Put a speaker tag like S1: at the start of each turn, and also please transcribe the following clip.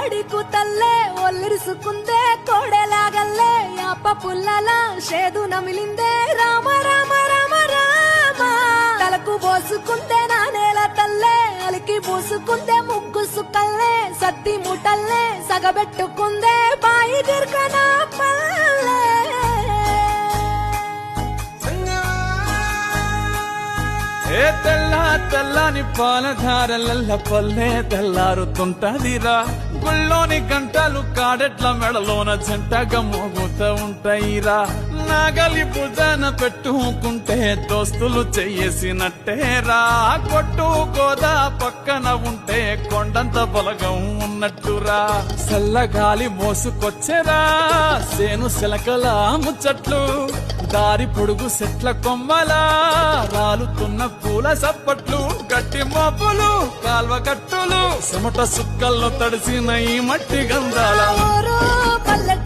S1: కోడి కూతల్లే ఒల్లిరుసుకుందే కోడెలాగల్లే యాప పుల్లల షేదు నమిలిందే రామ రామ రామ రామ తలకు పోసుకుందే నా నేల తల్లే అలికి పూసుకుందే ముగ్గు సుక్కల్లే సత్తి ముటల్లే సగబెట్టుకుందే బాయి దిర్కన పల్లె
S2: ఏ తెల్ల తెల్లని పాలధారలల్ల పల్లె తెల్లారుతుంటదిరా గుళ్ళోని గంటలు కాడెట్ల మెడలోన జంటగా మోగుతూ ఉంటాయిరా నాగలి భుజాన పెట్టుకుంటే దోస్తులు చెయ్యేసినట్టేరా కొట్టు గోదా పక్కన ఉంటే కొండంత బలగం ఉన్నట్టురా చల్లగాలి మోసుకొచ్చెరా సేను శిలకల ముచ్చట్లు దారి పొడుగు చెట్ల కొమ్మలా రాలుతున్న పూల సప్పట్లు గట్టి మబ్బులు కాల్వ గట్టులు చెమట సుక్కల్లో తడిసిన ఈ మట్టి గంధాల
S1: పల్లె